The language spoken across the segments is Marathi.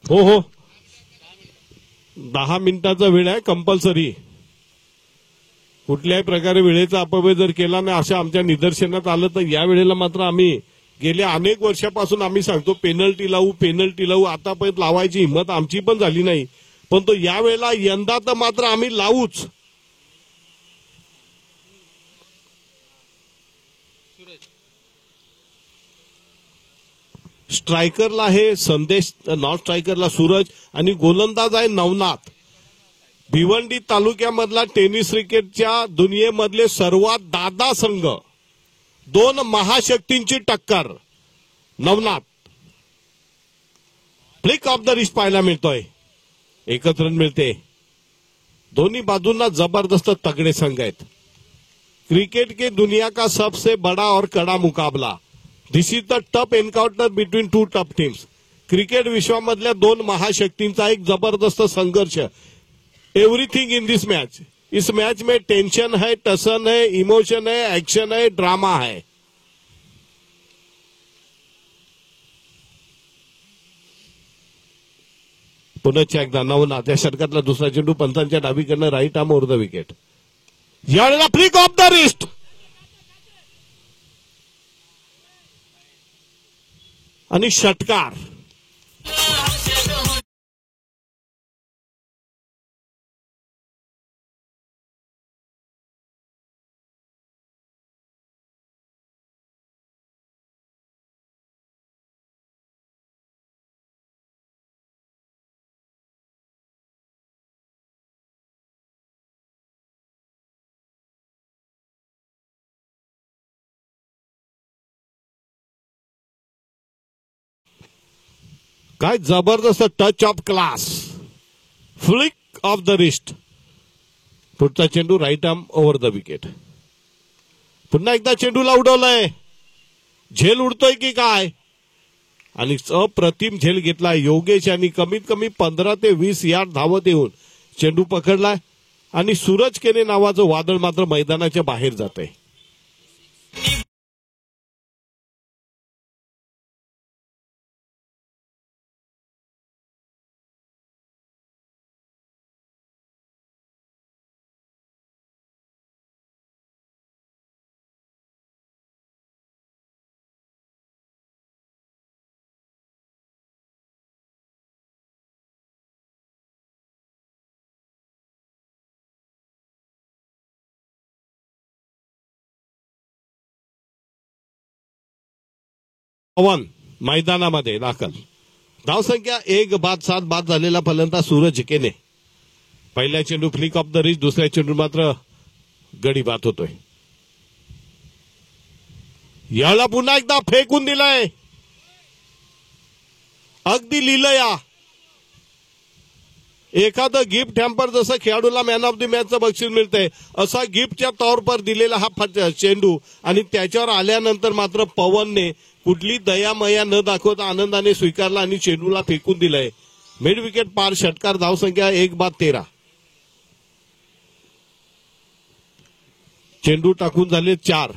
हो हो 10 मिनिटाचा वेळ आहे कंपल्सरी. कुठल्याही प्रकारे वेळेचा अपव्यय जर केला नाही अशा आमच्या निदर्शनात आलं तर या वेळेला मात्र आम्ही गेल्या अनेक वर्षापासून आम्ही सांगतो पेनल्टी लावू आतापर्यंत लावायची हिंमत आमची पण झाली नाही, पण तो यावेळेला यंदा तर मात्र आम्ही लावूच. स्ट्रायकरला आहे संदेश, नॉन स्ट्रायकरला सूरज आणि गोलंदाज आहे नवनाथ. भिवंडी तालुक्यामधला टेनिस क्रिकेटच्या दुनियेमधले सर्वात दादा संघ, दोन महाशक्तींची टक्कर. Navnath flick off the wrist पाहायला मिळतोय, एकच रन मिळते. दोन्ही बाजूंना जबरदस्त तगडे संघ आहेत. क्रिकेट के दुनिया का सबसे बड़ा और कड़ा मुकाबला. This is the tough encounter between two tough teams. Cricket विश्वामधल्या दोन महाशक्तींचा एक जबरदस्त संघर्ष. Everything in this match. इस मैच में टेंशन है, टसन है, इमोशन है, एक्शन है, ड्रामा है. पुन्हा एकदा नवनाथ या षटकातला दुसरा चेंडू पंचांच्या डावीकडनं right arm over the wicket. यावेळेला फ्लिक ऑफ द रिस्ट आणि षटकार. काय जबरदस्त touch of class. Flick off the wrist. पुढचा चेंडू right arm over the wicket. पुन्हा एकदा चेंडूला उडवलंय. झेल उडतोय की काय, आणि अप्रतिम झेल घेतलाय योगेश यांनी. कमीत कमी 15 ते 20 यार्ड धावत येऊन चेंडू पकडलाय आणि सूरज केने नावाचं वादळ मात्र मैदानाच्या बाहेर जात आहे. पवन मैदानामध्ये दाखल. धावसंख्या 1 बाद 7 बाद झालेला फलंदाज सूरज केने. पहिल्या चेंडू फ्लिक ऑफ द रिस्ट, दुसऱ्या चेंडू मात्र गडी बाद होतोय. याला पुन्हा एकदा फेकून दिलंय. अगदी लिहिलं या. एखादं गिफ्ट हॅम्पर जसं खेळाडूला मॅन ऑफ द मॅचचं बक्षीस मिळतंय असा गिफ्टच्या तौर पर दिलेला हा चेंडू, आणि त्याच्यावर आल्यानंतर मात्र पवनने कुठली दयामया न दाखवता आनंदाने स्वीकारला आणि चेंडूला फेकून दिलंय. मिड विकेट पार. षटकार. धावसंख्या 1 बाद 13. चेंडू टाकून झाले 4.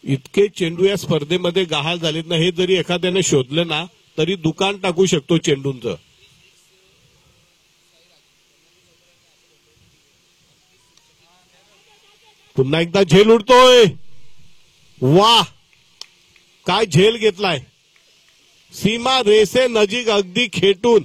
इतके चेंडू या स्पर्धेमध्ये गहाळ झालेत ना, हे जरी एखाद्याने शोधलं ना तरी दुकान टाकू शकतो चेंडूंचं. पुन्हा एकदा झेल उडतोय. वाह, काय झेल घेतलाय. सीमा रेसे नजीक अगदी खेटून.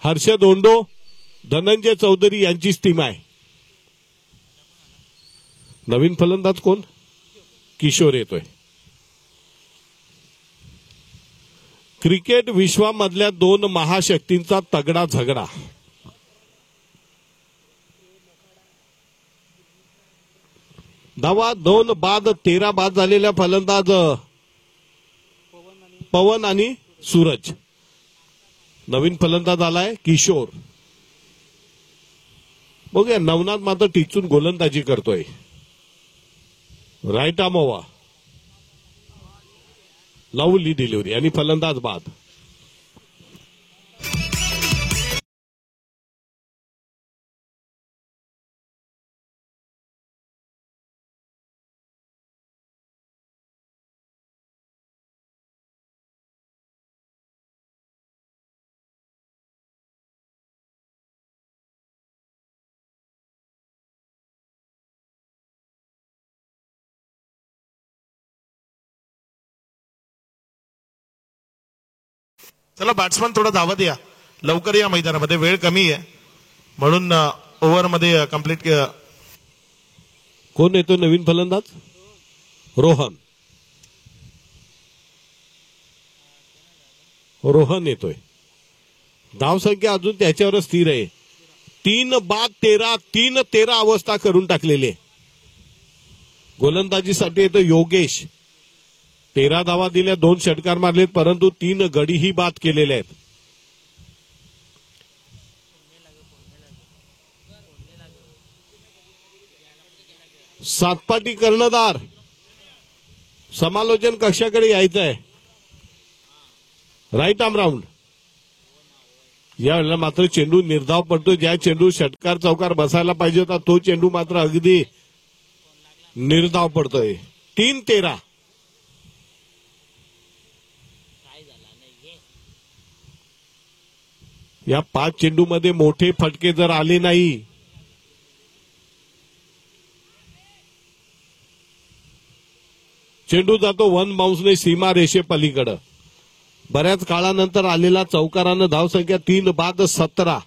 हर्षद ओंडो, धनंजय चौधरी यांचीच टीम आहे. नवीन फलंदाज कोण? किशोर येतोय. क्रिकेट विश्वामधल्या दोन महाशक्तींचा तगडा झगडा. धावा 2 बाद 13 बाद झालेल्या फलंदाज पवन आणि सूरज. नवीन फलंदाज आलाय किशोर. बघूया नवनाथ मात्र टिचून गोलंदाजी करतोय. राईट आर्म ओव्हर, लावली डिलिव्हरी आणि फलंदाज बाद. चला बॅट्समन थोडा धावत या, लवकर या मैदानामध्ये, वेळ कमी आहे म्हणून ओव्हरमध्ये कंप्लीट. कोण येतो नवीन फलंदाज? रोहन. रोहन येतोय. धावसंख्या अजून त्याच्यावरच स्थिर आहे. 3 बाद 13 3-13 अवस्था करून टाकलेली आहे. गोलंदाजीसाठी येतो योगेश. 13 धावा दिल्या, 2 षटकार मारलेत, परंतु 3 गडीही बाद केलेले आहेत. सातपाटी कर्णधार समालोचन कक्षाकडे यायचं आहे. Right arm round. यावेळेला मात्र चेंडू निर्धाव पडतो. ज्या चेंडू षटकार चौकार बसायला पाहिजे होता तो चेंडू मात्र अगदी निर्धाव पडतोय. 3-13. या 5 चेंडूमध्ये मोठे फटके जर आले नाही चेंडू जातो 1 बाउन्सने सीमा रेषे पलीकडं. बऱ्याच काळानंतर आलेला चौकारानं धावसंख्या 3 बाद 17.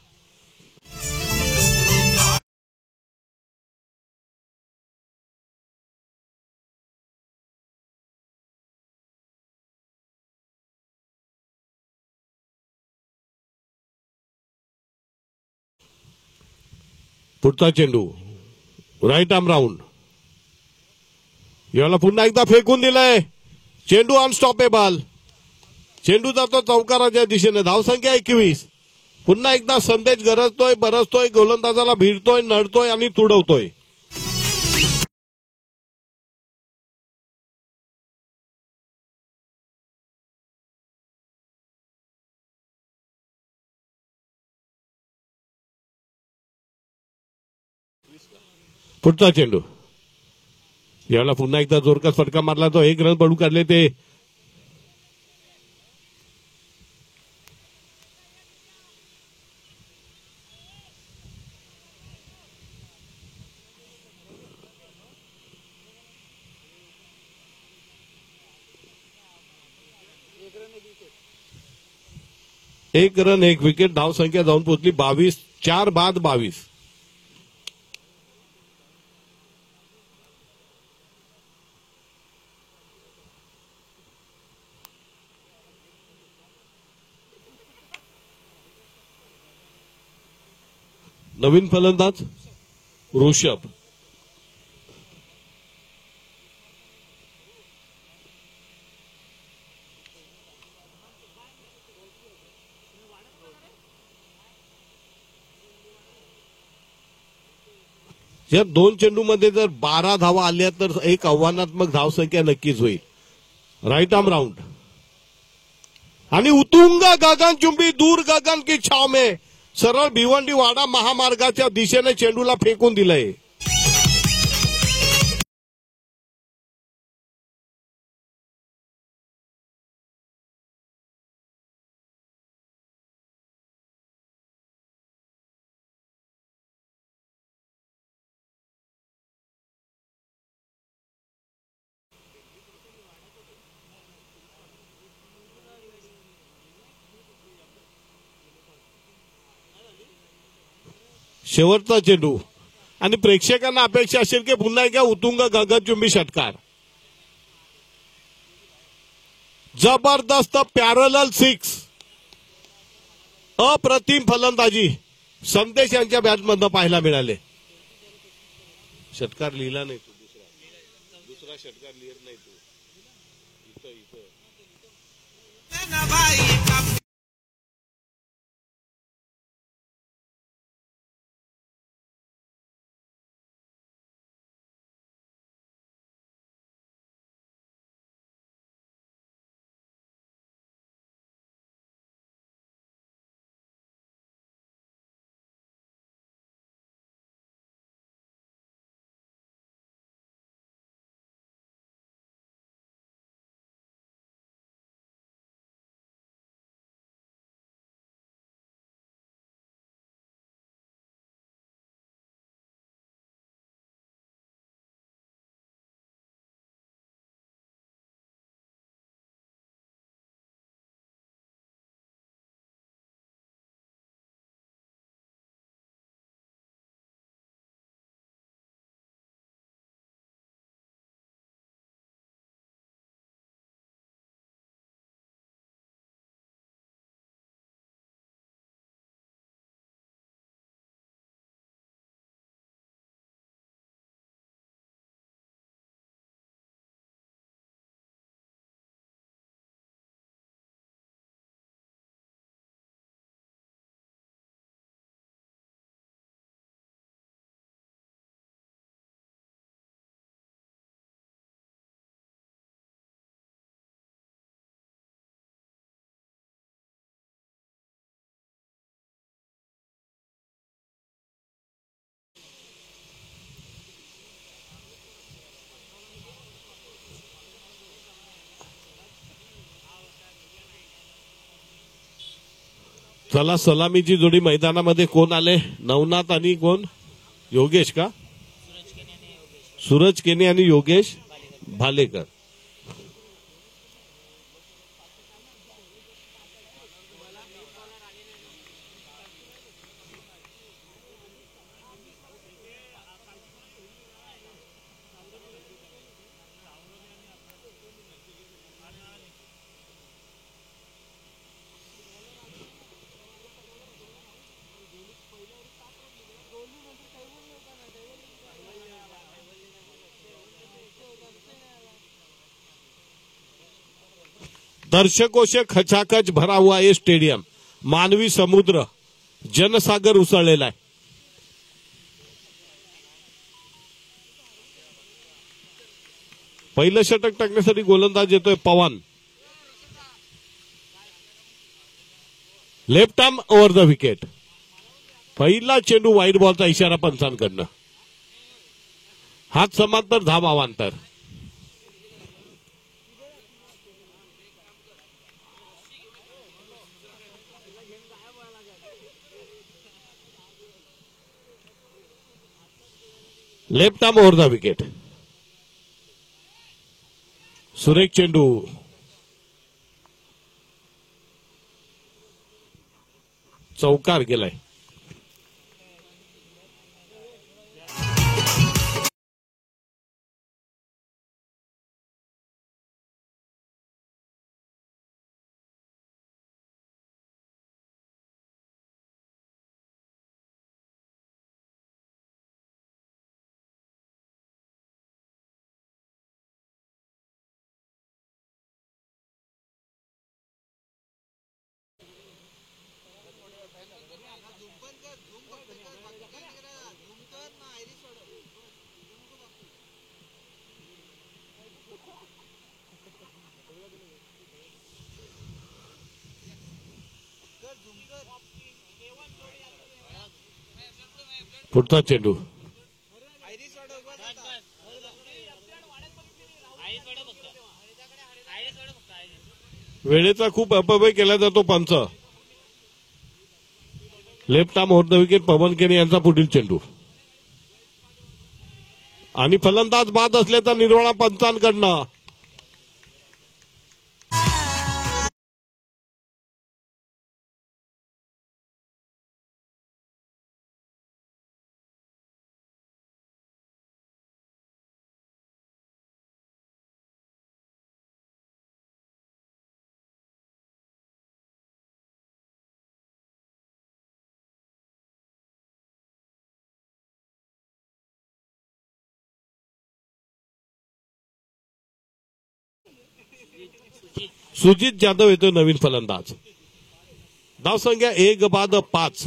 पुढचा चेंडू राईट आर्म राऊंड. याला पुन्हा एकदा फेकून दिलंय. चेंडू अनस्टॉपेबल. चेंडू जातो चौकाराच्या दिशेने. धावसंख्या 21. पुन्हा एकदा संदेश गरजतोय, बरसतोय, गोलंदाजाला भिडतोय, नडतोय आणि तुडवतोय. पुढचा चेंडू. याला पुन्हा एकदा जोरदार फटका मारला. तो 1 रन पडू काढले ते. एक रन 1 विकेट. धावसंख्या जाऊन पोहोचली 22. 4 बाद 22. नवीन फलंदाज ऋषभ. या 2 चेंडूमध्ये जर 12 धावा आल्या तर एक आव्हानात्मक धावसंख्या नक्कीच होईल. राईट आर्म राऊंड आणि उतुंग गगनचुंबी दूर गगन की छाव में सरळ भिवंडी वाडा महामार्गाच्या दिशेने चेंडूला फेकून दिलंय. शेवटचा चेंडू आणि प्रेक्षकांना अपेक्षा असेल की पुन्हा एकदा उतुंग गगनचुंबी षटकार. जबरदस्त पॅरलल 6. अप्रतिम फलंदाजी संदेश यांच्या बॅटमधनं पाहायला मिळाले. षटकार लिहिला नाही तो दुसरा. दुसरा षटकार लिहित नाही तू इथं इथं चला सलामीची जोडी मैदानामध्ये कोण आले नवनाथ आणि कोण योगेश का सूरज केने आणि योगेश भालेकर दर्शकों से खचाखच भरा हुआ ये स्टेडियम मानवी समुद्र जनसागर उसळलेला आहे पहिलं षटक टाकण्यासाठी गोलंदाज येतोय Pawan left arm over the wicket पहिला चेंडू वाईड बॉलचा इशारा पंचांकडनं हात समांतर धाव अवांतर left arm over the wicket सुरेख चेंडू चौकार गेलाय पुढचा चेंडू वेळेचा खूप अपव्यय केला जातो पंच left arm over the wicket Pawan Kene यांचा पुढील चेंडू आणि फलंदाज बाद असल्याचा निर्वाळा पंचांकडनं सुजित जाधव येतो नवीन फलंदाज. धावसंख्या 1-5.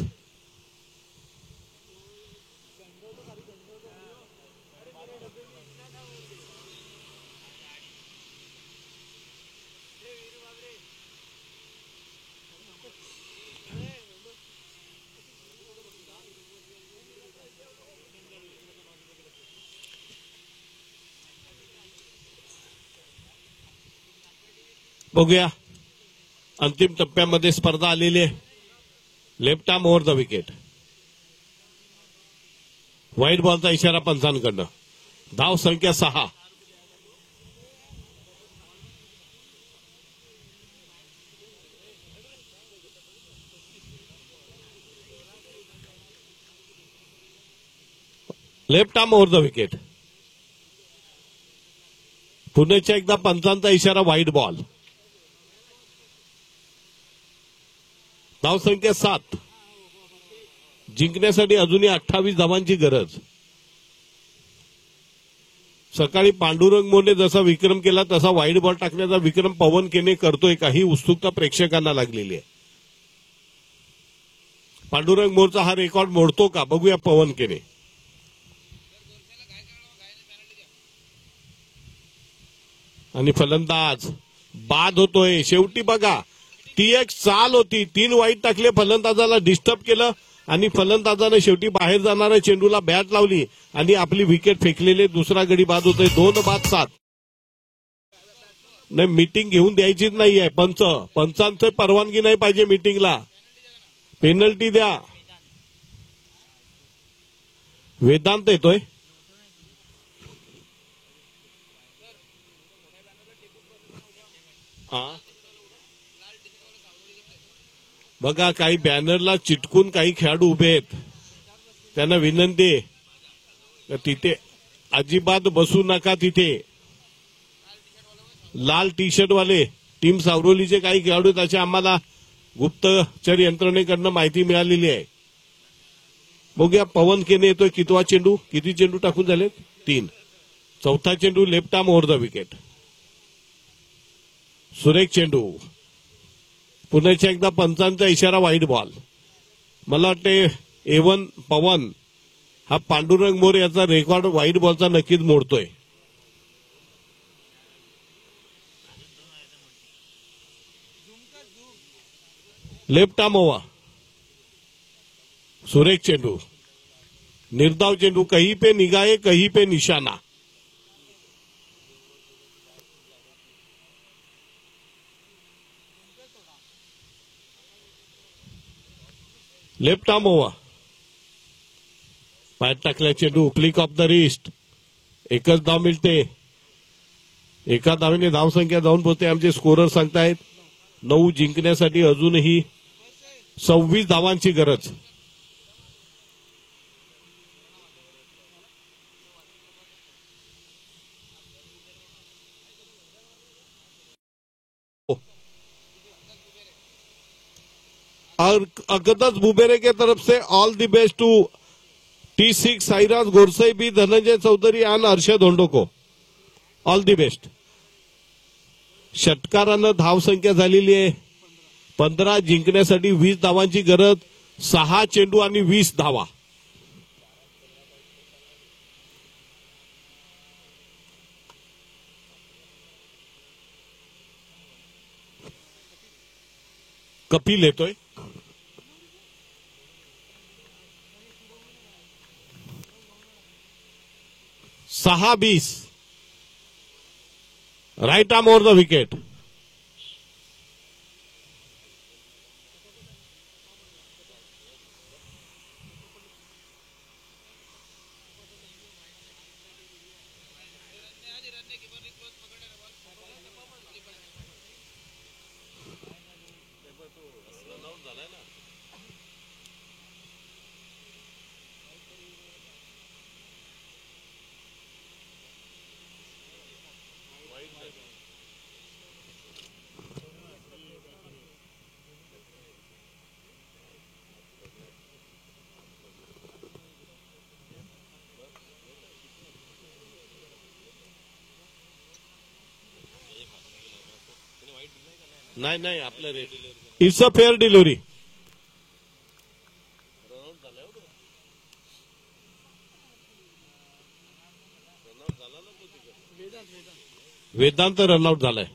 बघूया अंतिम टप्प्यामध्ये स्पर्धा आलेली आहे. Left arm over the wicket. White बॉलचा इशारा पंचांकडनं. धाव संख्या 6. Left arm over the wicket. पुण्याच्या एकदा पंचांचा इशारा व्हाईट बॉल. धावसंख्या 7. जिंकण्यासाठी अजूनही 28 धावांची गरज. सकाळी पांडुरंग मोरे जसा विक्रम केला तसा वाईड बॉल टाकण्याचा विक्रम पवन केने करतोय का ही उत्सुकता प्रेक्षकांना लागलेली आहे. पांडुरंग मोरचा हा रेकॉर्ड मोडतो का बघूया पवन केने. आणि फलंदाज बाद होतोय. शेवटी बघा ती एक चाल होती. 3 वाईट टाकले, फलंदाजाला डिस्टर्ब केलं आणि फलंदाजाने शेवटी बाहेर जाणाऱ्या चेंडूला बॅट लावली आणि आपली विकेट फेकलेले. दुसरा गडी बाद होतोय. 2-7. नाही मीटिंग घेऊन द्यायचीच नाहीये. पंचांचं परवानगी नाही पाहिजे मीटिंगला. पेनल्टी द्या. वेदांत येतोय. बघा काही बॅनरला चिटकून काही खेळाडू उभे आहेत. त्यांना विनंती आहे तिथे अजिबात बसू नका. तिथे लाल टी शर्ट वाले टीम सावरोलीचे काही खेळाडू आहेत असे आम्हाला गुप्तचर यंत्रणेकडनं माहिती मिळालेली आहे. बघूया पवन केने येतोय. कितवा चेंडू. किती चेंडू टाकून झालेत 3. चौथा चेंडू left arm over the wicket. सुरेख चेंडू. पुण्याच्या एकदा पंचांचा इशारा व्हाईट बॉल. मला वाटते A1 पवन हा पांडुरंग मोरे याचा रेकॉर्ड व्हाईट बॉलचा नक्कीच मोडतोय. Left arm over. सुरेख चेंडू. निर्धाव चेंडू. कहीं पे निगाहे कहीं पे निशाना. Left arm over. पायात टाकल्या चेंडू. Flick off the wrist. एकच धाव मिळते. एका धावेने धावसंख्या जाऊन पोहोचते. आमचे स्कोरर सांगतायत 9 जिंकण्यासाठी अजूनही 26 धावांची गरज. और अकदस बुबेरे के तरफ से all the best to T6 Sairaj Gorsai B Dhananjay Chaudhary आणि हर्षद होंडो को ऑल द बेस्ट. षटकारानं धावसंख्या झालेली आहे 15. जिंकण्यासाठी 20 धावांची गरज. 6 चेंडू आणि 20 धावा. कपिल येतोय. सहा 20. Right arm over the wicket. नाही आपलं rate it's a fair delivery. Vedant run out झालाय.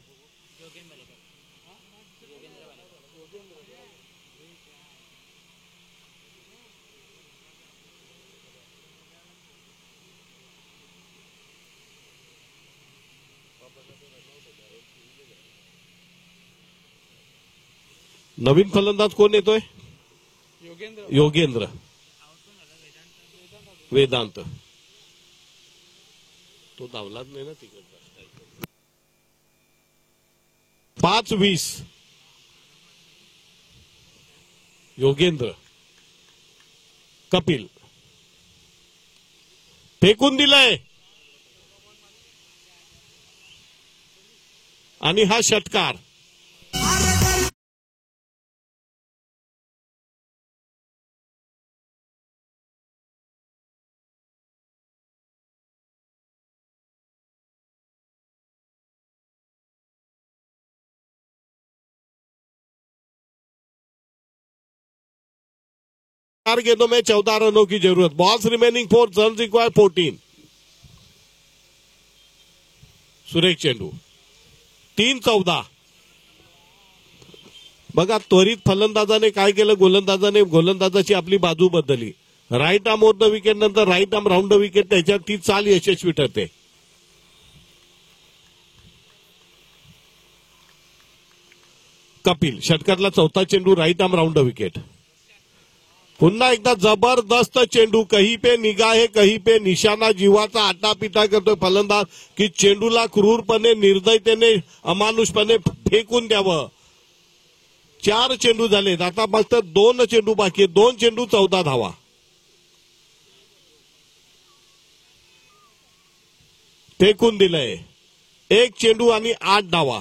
नवीन फलंदाज कोण येतोय? योगेंद्र. वेदांत तो धावलाच नाही ना तिकडचा. 5-20 योगेंद्र. कपिल फेकून दिलंय आणि हा षटकार. गेंदों में 14 रनों की जरूरत. Balls remaining 4 run require 14. सुरेख चेंडू 3-14. बघा त्वरित फलंदाजाने काय केलं, गोलंदाजाची आपली बाजू बदलली. Right arm over the wicket नंतर right arm round the wicket, त्याच्यात ती चाल यशस्वी ठरते. कपिल षटकातला चौथा चेंडू right arm round the wicket. पुन्हा एकदा जबरदस्त चेंडू. कहीं पे निगाहे कहीं पे निशाणा. जीवाचा आटापिटा करतोय फलंदाज की चेंडूला क्रूरपणे, निर्दयतेने, अमानुषपणे फेकून द्यावं. 4 चेंडू झालेत, आता फक्त 2 चेंडू बाकी. 2 चेंडू 14 धावा. फेकून दिलंय. 1 चेंडू आणि 8 धावा.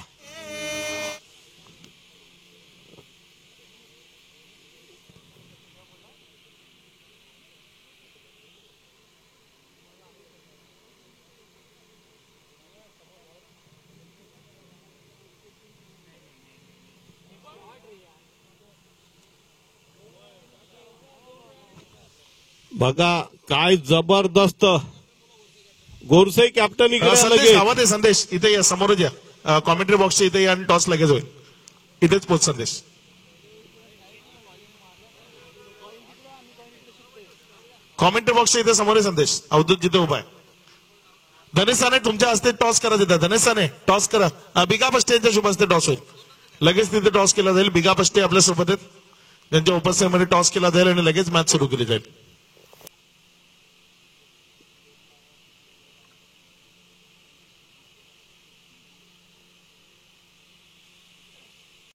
बघा काय जबरदस्त. गोरसे कॅप्टन इकडे संदेश संदेश इथे या, समोरच या. कॉमेंट्री बॉक्सच्या इथे या आणि टॉस लगेच होईल. इथेच पोच संदेश. कॉमेंट्री बॉक्सच्या इथे समोर आहे संदेश. अवधूत जिथे उभा आहे. धनेश साने तुमच्या हस्ते टॉस करा तिथे. धनेश साने टॉस करा. बिगा पष्टे यांच्या शुभ हस्ते टॉस होईल. लगेच तिथे टॉस केला जाईल. बिगा पष्टे आपल्या सोबत आहेत, त्यांच्या उपस्थितीमध्ये टॉस केला जाईल आणि लगेच मॅच सुरू केली जाईल.